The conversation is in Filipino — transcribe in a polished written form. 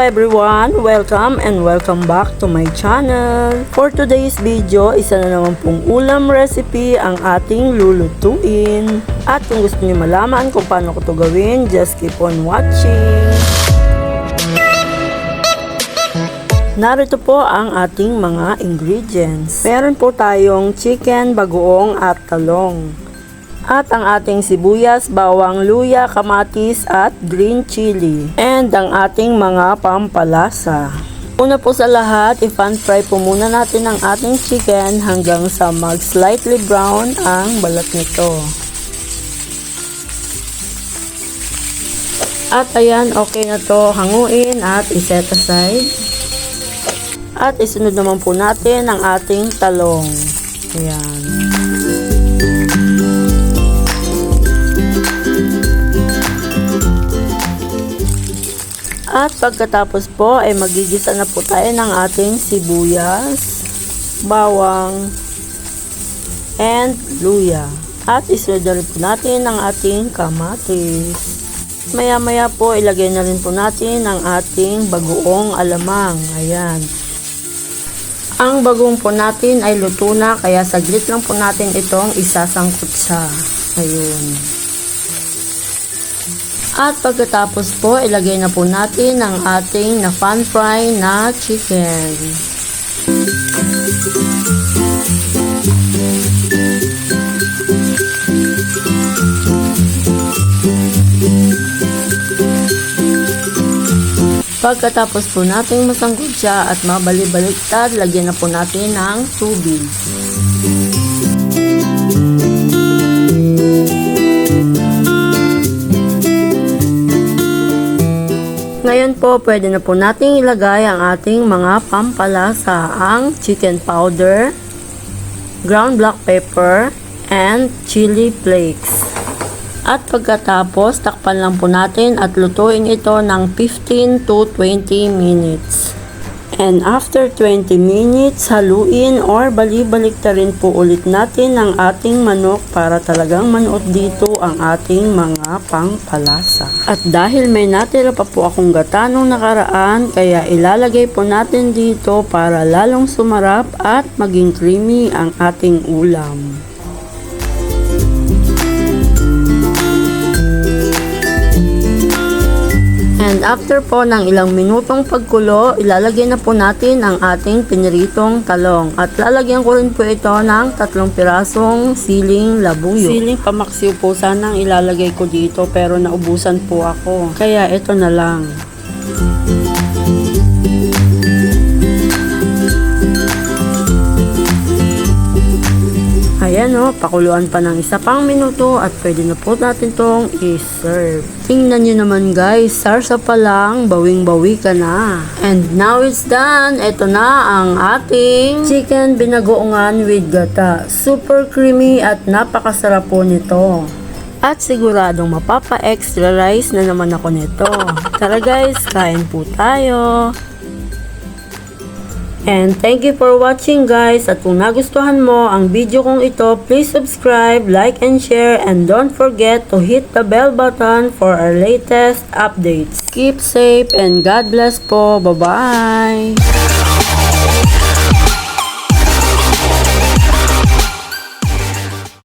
everyone! Welcome and welcome back to my channel. For today's video, isa na naman pong ulam recipe ang ating lulutuin. At kung gusto niyo malaman kung paano ko to gawin, just keep on watching. Narito po ang ating mga ingredients. Meron po tayong chicken, bagoong at talong. At ang ating sibuyas, bawang, luya, kamatis at green chili. And ang ating mga pampalasa. Una po sa lahat, i-pan fry po muna natin ang ating chicken hanggang sa mag-slightly brown ang balat nito. At ayan, okay na to, hanguin at iset aside. At isunod naman po natin ang ating talong. Ayan. At pagkatapos po ay magigisa na po tayo ng ating sibuyas, bawang, and luya. At isunod na rin po natin ang ating kamatis. Maya maya po ilagay na rin po natin ang ating bagoong alamang. Ayan. Ang bagoong po natin ay luto na kaya saglit lang po natin itong isasangkot siya. Ayun. At pagkatapos po, ilagay na po natin ang ating na-pan fry na chicken. Pagkatapos po natin masangkot siya at mabalik-baliktad, lagyan na po natin ng tubig. Ngayon po, pwede na po nating ilagay ang ating mga pampalasa, ang chicken powder, ground black pepper, and chili flakes. At pagkatapos, takpan lang po natin at lutuin ito ng 15 to 20 minutes. And after 20 minutes, haluin or bali-baliktarin po ulit natin ang ating manok para talagang manuot dito ang ating mga pampalasa. At dahil may natira pa po akong gata nung nakaraan, kaya ilalagay po natin dito para lalong sumarap at maging creamy ang ating ulam. And after po ng ilang minutong pagkulo, ilalagay na po natin ang ating piniritong talong. At lalagyan ko rin po ito ng 3 pirasong siling labuyo. Siling pamaksiw po sanang ilalagay ko dito pero naubusan po ako. Kaya ito na lang. Ayan o, pakuluan pa ng isa pang minuto at pwede na po natin tong i-serve. Tingnan nyo naman guys, sarsa pa lang, bawing-bawi ka na. And now it's done. Ito na ang ating chicken binagoongan with gata. Super creamy at napakasarap po nito. At siguradong mapapa-extra rice na naman ako nito. Tara guys, kain po tayo. And thank you for watching guys, at kung nagustuhan mo ang video kong ito, please subscribe, like and share, and don't forget to hit the bell button for our latest updates. Keep safe and God bless po. Bye bye!